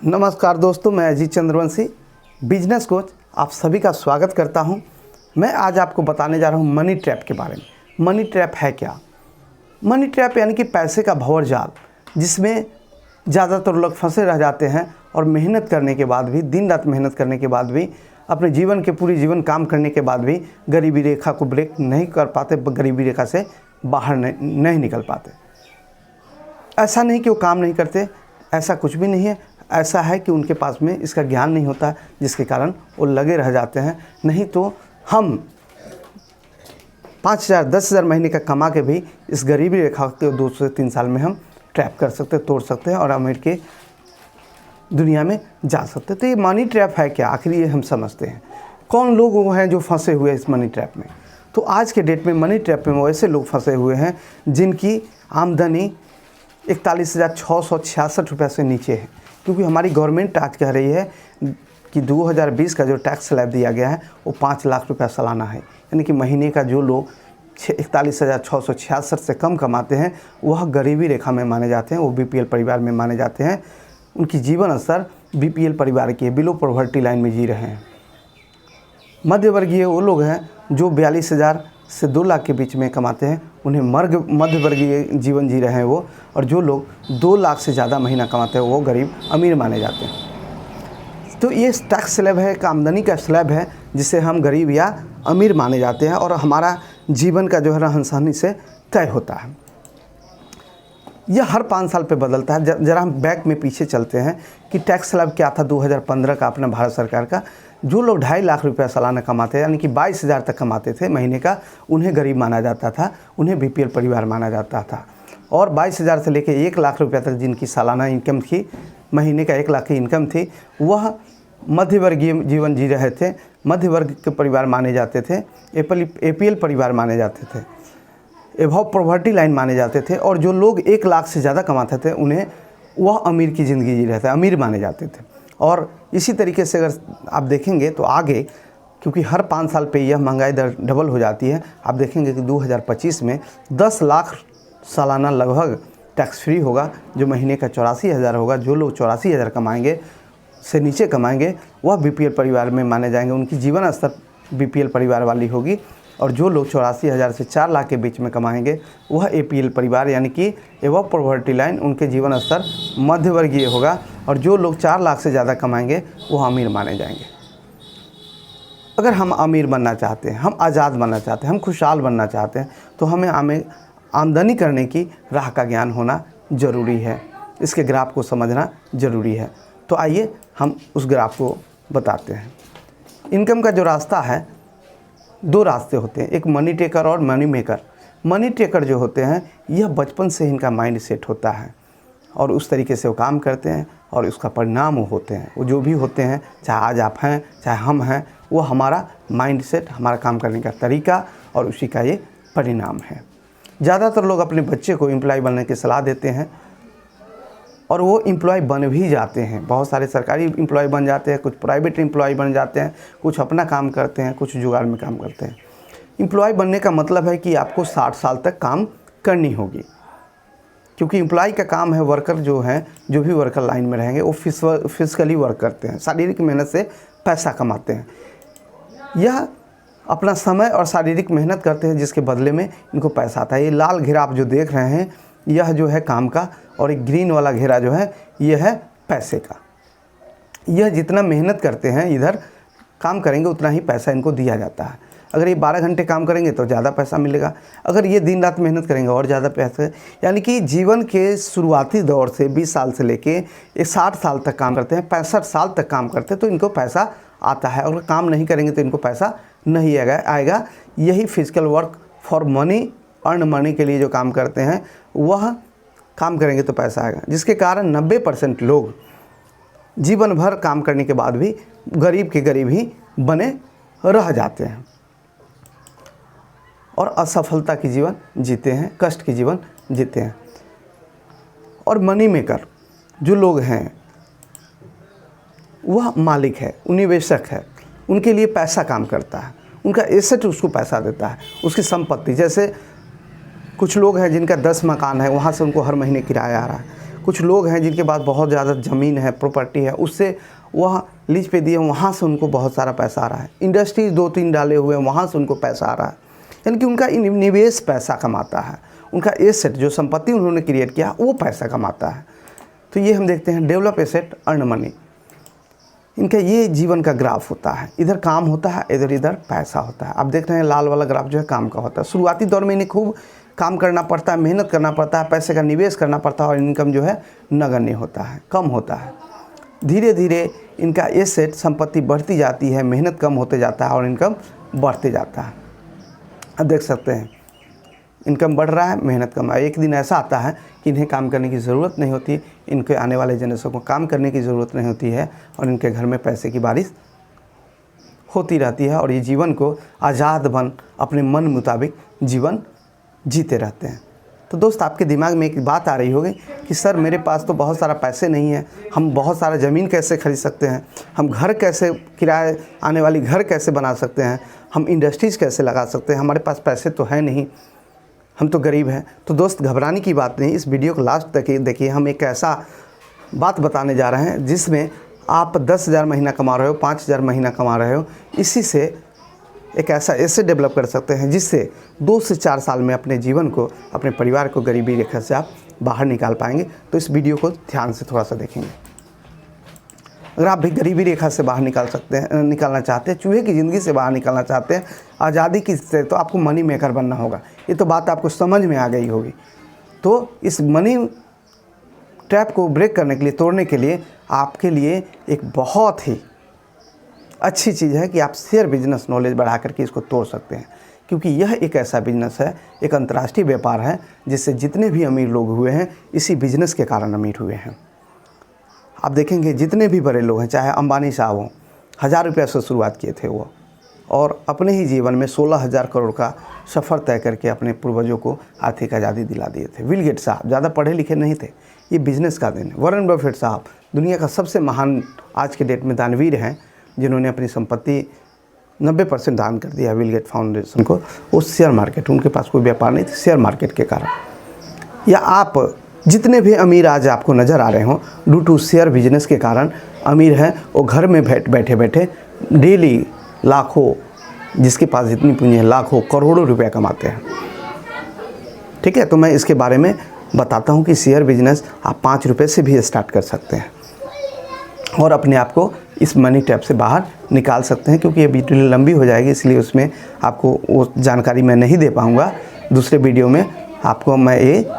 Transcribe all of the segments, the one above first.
नमस्कार दोस्तों, मैं अजीत चंद्रवंशी बिजनेस कोच आप सभी का स्वागत करता हूं। मैं आज आपको बताने जा रहा हूं मनी ट्रैप के बारे में। मनी ट्रैप है क्या? मनी ट्रैप यानी कि पैसे का भंवर जाल, जिसमें ज़्यादातर लोग फंसे रह जाते हैं और मेहनत करने के बाद भी, दिन रात मेहनत करने के बाद भी, अपने जीवन के पूरी जीवन काम करने के बाद भी गरीबी रेखा को ब्रेक नहीं कर पाते, गरीबी रेखा से बाहर नहीं निकल पाते। ऐसा नहीं कि वो काम नहीं करते, ऐसा कुछ भी नहीं है। ऐसा है कि उनके पास में इसका ज्ञान नहीं होता, जिसके कारण वो लगे रह जाते हैं। नहीं तो हम 5,000 10,000 महीने का कमा के भी इस गरीबी रेखा के 2 से 3 साल में हम ट्रैप कर सकते, तोड़ सकते हैं और अमीर के दुनिया में जा सकते। तो ये मनी ट्रैप है क्या? आखिर ये हम समझते हैं। कौन लोग वो हैं जो फंसे हुए इस मनी ट्रैप में? तो आज के डेट में मनी ट्रैप में वो ऐसे लोग फंसे हुए हैं जिनकी आमदनी 41,666 रुपये से नीचे है। क्योंकि हमारी गवर्नमेंट आज कह रही है कि 2020 का जो टैक्स स्लैब दिया गया है वो 5 लाख रुपया सालाना है। यानी कि महीने का जो लोग 41,666 से कम कमाते हैं वह गरीबी रेखा में माने जाते हैं, वो बीपीएल परिवार में माने जाते हैं। उनकी जीवन स्तर बीपीएल परिवार के बिलो पॉवर्टी लाइन में जी रहे हैं। मध्य वर्गीय वो लोग हैं जो 42,000 से 2 लाख के बीच में कमाते हैं, उन्हें मध्य वर्गीय जीवन जी रहे हैं वो। और जो लोग 2 लाख से ज़्यादा महीना कमाते हैं वो गरीब अमीर माने जाते हैं। तो ये टैक्स स्लैब है, एक आमदनी का स्लैब है जिसे हम गरीब या अमीर माने जाते हैं और हमारा जीवन का जो है रहन सहन से तय होता है। यह हर 5 साल पे बदलता है। जरा हम बैक में पीछे चलते हैं कि टैक्स स्लैब क्या था 2015 का अपना भारत सरकार का। जो लोग 2.5 लाख रुपया सालाना कमाते हैं, यानी कि 22,000 तक कमाते थे महीने का, उन्हें गरीब माना जाता था, उन्हें बीपीएल परिवार माना जाता था। और 22,000 से लेकर 1 लाख रुपया तक जिनकी सालाना इनकम थी, महीने का 1 लाख की इनकम थी, वह मध्य वर्गीय जीवन जी रहे थे, मध्य वर्ग के परिवार माने जाते थे, एपीएल परिवार माने जाते थे, एबव पॉवर्टी लाइन माने जाते थे। और जो लोग 1 लाख से ज़्यादा कमाते थे उन्हें वह अमीर की ज़िंदगी जी रहे थे, अमीर माने जाते थे। और इसी तरीके से अगर आप देखेंगे तो आगे, क्योंकि हर 5 साल पे यह महंगाई दर डबल हो जाती है, आप देखेंगे कि 2025 में 10 लाख सालाना लगभग टैक्स फ्री होगा, जो महीने का 84,000 होगा। जो लोग 84,000 कमाएंगे से नीचे कमाएंगे वह बीपीएल परिवार में माने जाएंगे, उनकी जीवन स्तर बीपीएल परिवार वाली होगी। और जो लोग 84,000 से 4 लाख के बीच में कमाएंगे वह एपीएल परिवार यानी कि एबव पॉवर्टी लाइन, उनके जीवन स्तर मध्य वर्गीय होगा। और जो लोग 4 लाख से ज़्यादा कमाएंगे वह अमीर माने जाएंगे। अगर हम अमीर बनना चाहते हैं, हम आज़ाद बनना चाहते हैं, हम खुशहाल बनना चाहते हैं, तो हमें आमदनी करने की राह का ज्ञान होना ज़रूरी है। इसके ग्राफ को समझना ज़रूरी है। तो आइए हम उस ग्राफ को बताते हैं। इनकम का जो रास्ता है, 2 रास्ते होते हैं, एक मनी टेकर और मनी मेकर। मनी टेकर जो होते हैं यह बचपन से इनका माइंड सेट होता है और उस तरीके से वो काम करते हैं और उसका परिणाम वो होते हैं। वो जो भी होते हैं, चाहे आज आप हैं चाहे हम हैं, वो हमारा माइंड सेट, हमारा काम करने का तरीका और उसी का ये परिणाम है। ज़्यादातर लोग अपने बच्चे को एम्प्लॉय बनने की सलाह देते हैं और वो एम्प्लॉय बन भी जाते हैं। बहुत सारे सरकारी एम्प्लॉय बन जाते हैं, कुछ प्राइवेट एम्प्लॉय बन जाते हैं, कुछ अपना काम करते हैं, कुछ जुगाड़ में काम करते हैं। एम्प्लॉय बनने का मतलब है कि आपको 60 साल तक काम करनी होगी, क्योंकि एम्प्लॉय का काम है, वर्कर जो हैं, जो भी वर्कर लाइन में रहेंगे वो फिजिकली वर्क करते हैं, शारीरिक मेहनत से पैसा कमाते हैं। यह अपना समय और शारीरिक मेहनत करते हैं, जिसके बदले में इनको पैसा आता है। ये लाल घेरा आप जो देख रहे हैं यह जो है काम का, और एक ग्रीन वाला घेरा जो है यह है पैसे का। यह जितना मेहनत करते हैं, इधर काम करेंगे उतना ही पैसा इनको दिया जाता है। अगर ये 12 घंटे काम करेंगे तो ज़्यादा पैसा मिलेगा, अगर ये दिन रात मेहनत करेंगे और ज़्यादा पैसा। यानी कि जीवन के शुरुआती दौर से 20 साल से लेके 60 साल तक काम करते हैं, 65 साल तक काम करते हैं, तो इनको पैसा आता है। अगर काम नहीं करेंगे तो इनको पैसा नहीं आएगा। यही physical work for money, earn money के लिए जो काम करते हैं वह काम करेंगे तो पैसा आएगा, जिसके कारण 90% लोग जीवन भर काम करने के बाद भी गरीब के गरीब ही बने रह जाते हैं और असफलता की जीवन जीते हैं, कष्ट की जीवन जीते हैं। और मनी मेकर जो लोग हैं वह मालिक है, निवेशक है, उनके लिए पैसा काम करता है, उनका एसेट उसको पैसा देता है, उसकी संपत्ति। जैसे कुछ लोग हैं जिनका 10 मकान है, वहाँ से उनको हर महीने किराया आ रहा है। कुछ लोग हैं जिनके पास बहुत ज़्यादा ज़मीन है, प्रॉपर्टी है, उससे वह लीज पे दिए, वहाँ से उनको बहुत सारा पैसा आ रहा है। इंडस्ट्रीज 2-3 डाले हुए हैं, वहाँ से उनको पैसा आ रहा है। यानी कि उनका निवेश पैसा कमाता है, उनका एसेट जो संपत्ति उन्होंने क्रिएट किया वो पैसा कमाता है। तो ये हम देखते हैं डेवलप एसेट अर्न मनी, इनका ये जीवन का ग्राफ होता है। इधर काम होता है, इधर पैसा होता है। आप देख रहे हैं लाल वाला ग्राफ जो है काम का होता है। शुरुआती दौर में इन्हें खूब काम करना पड़ता है, मेहनत करना पड़ता है, पैसे का निवेश करना पड़ता है और इनकम जो है नगण्य होता है, कम होता है। धीरे धीरे इनका एसेट संपत्ति बढ़ती जाती है, मेहनत कम होते जाता है और इनकम बढ़ते जाता है। अब देख सकते हैं इनकम बढ़ रहा है, मेहनत कम है। एक दिन ऐसा आता है कि इन्हें काम करने की ज़रूरत नहीं होती, इनके आने वाले जनरेशन को काम करने की ज़रूरत नहीं होती है और इनके घर में पैसे की बारिश होती रहती है और ये जीवन को आज़ाद बन अपने मन मुताबिक जीवन जीते रहते हैं। तो दोस्त, आपके दिमाग में एक बात आ रही होगी कि सर मेरे पास तो बहुत सारा पैसे नहीं है, हम बहुत सारा ज़मीन कैसे खरीद सकते हैं, हम घर कैसे किराए आने वाली घर कैसे बना सकते हैं, हम इंडस्ट्रीज़ कैसे लगा सकते हैं, हमारे पास पैसे तो है नहीं, हम तो गरीब हैं। तो दोस्त, घबराने की बात नहीं। इस वीडियो को लास्ट तक देखिए। हम एक ऐसा बात बताने जा रहे हैं जिसमें आप 10,000 महीना कमा रहे हो, 5,000 महीना कमा रहे हो, इसी से एक ऐसा एसेट डेवलप कर सकते हैं जिससे 2 से 4 साल में अपने जीवन को, अपने परिवार को गरीबी रेखा से आप बाहर निकाल पाएंगे। तो इस वीडियो को ध्यान से थोड़ा सा देखेंगे। अगर आप भी गरीबी रेखा से बाहर निकालना चाहते हैं, चूहे की ज़िंदगी से बाहर निकलना चाहते हैं, आज़ादी की से, तो आपको मनी मेकर बनना होगा। ये तो बात आपको समझ में आ गई होगी। तो इस मनी ट्रैप को ब्रेक करने के लिए, तोड़ने के लिए आपके लिए एक बहुत ही अच्छी चीज़ है कि आप शेयर बिजनेस नॉलेज बढ़ा करके इसको तोड़ सकते हैं। क्योंकि यह एक ऐसा बिजनेस है, एक अंतर्राष्ट्रीय व्यापार है, जिससे जितने भी अमीर लोग हुए हैं इसी बिजनेस के कारण अमीर हुए हैं। आप देखेंगे जितने भी बड़े लोग हैं, चाहे अंबानी साहब हों, 1000 रुपये से शुरुआत किए थे वो, और अपने ही जीवन में 16,000 करोड़ का सफ़र तय करके अपने पूर्वजों को आर्थिक आज़ादी दिला दिए थे। बिल गेट्स साहब ज़्यादा पढ़े लिखे नहीं थे, ये बिज़नेस का दिन है। वॉरेन बफेट साहब दुनिया का सबसे महान आज के डेट में दानवीर हैं, जिन्होंने अपनी संपत्ति 90% दान कर दिया बिल गेट फाउंडेशन को। वो शेयर मार्केट, उनके पास कोई व्यापार नहीं था, शेयर मार्केट के कारण। या आप जितने भी अमीर आज आपको नज़र आ रहे हों, ड्यू टू शेयर बिजनेस के कारण अमीर हैं, वो घर में बैठे बैठे डेली लाखों, जिसके पास जितनी पूंजी है, लाखों करोड़ों रुपया कमाते हैं। ठीक है, तो मैं इसके बारे में बताता हूँ कि शेयर बिजनेस आप 5 रुपये से भी स्टार्ट कर सकते हैं और अपने आप को इस मनी ट्रैप से बाहर निकाल सकते हैं। क्योंकि ये वीडियो लंबी हो जाएगी, इसलिए उसमें आपको वो जानकारी मैं नहीं दे पाऊँगा। दूसरे वीडियो में आपको मैं ये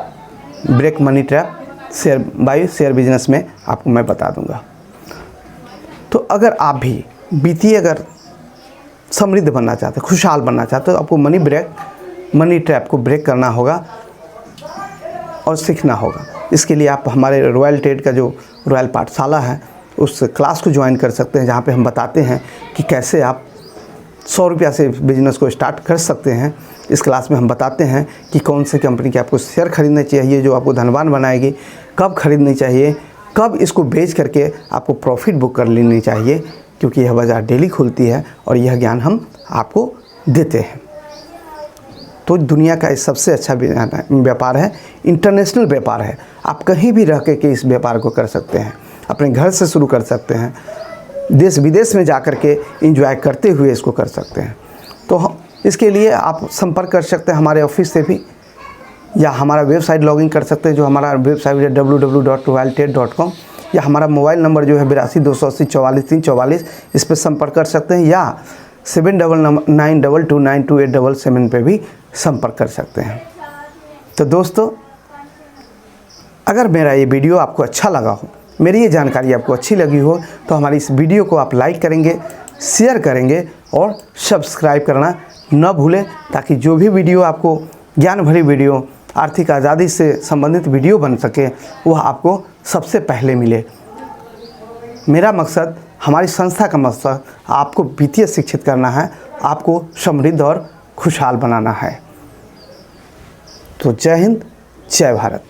break money trap share business में आपको मैं बता दूंगा। तो अगर आप भी वित्तीय अगर समृद्ध बनना चाहते हैं, खुशहाल बनना चाहते हो, तो आपको मनी ट्रैप को ब्रेक करना होगा और सीखना होगा। इसके लिए आप हमारे रॉयल ट्रेड का जो रॉयल पाठशाला है उस क्लास को ज्वाइन कर सकते हैं, जहाँ पे हम बताते हैं कि कैसे आप 100 रुपया से बिज़नेस को स्टार्ट कर सकते हैं। इस क्लास में हम बताते हैं कि कौन से कंपनी के आपको शेयर खरीदने चाहिए जो आपको धनवान बनाएगी, कब खरीदनी चाहिए, कब इसको बेच करके आपको प्रॉफिट बुक कर लेनी चाहिए, क्योंकि यह बाज़ार डेली खुलती है और यह ज्ञान हम आपको देते हैं। तो दुनिया का इस सबसे अच्छा व्यापार है, इंटरनेशनल व्यापार है। आप कहीं भी रह के इस व्यापार को कर सकते हैं, अपने घर से शुरू कर सकते हैं, देश विदेश में जा कर के एंजॉय करते हुए इसको कर सकते हैं। तो इसके लिए आप संपर्क कर सकते हैं हमारे ऑफिस से भी, या हमारा वेबसाइट लॉगिन कर सकते हैं, जो हमारा वेबसाइट है www.royaltrade.com, या हमारा मोबाइल नंबर जो है 82 280 44 344, इस पर संपर्क कर सकते हैं, या 7992292877 पे भी संपर्क कर सकते हैं। तो दोस्तों, अगर मेरा ये वीडियो आपको अच्छा लगा हो, मेरी ये जानकारी आपको अच्छी लगी हो, तो हमारी इस वीडियो को आप लाइक करेंगे, शेयर करेंगे और सब्सक्राइब करना न भूलें, ताकि जो भी वीडियो आपको ज्ञान भरी वीडियो, आर्थिक आज़ादी से संबंधित वीडियो बन सके, वह आपको सबसे पहले मिले। मेरा मकसद, हमारी संस्था का मकसद आपको वित्तीय शिक्षित करना है, आपको समृद्ध और खुशहाल बनाना है। तो जय हिंद, जय भारत।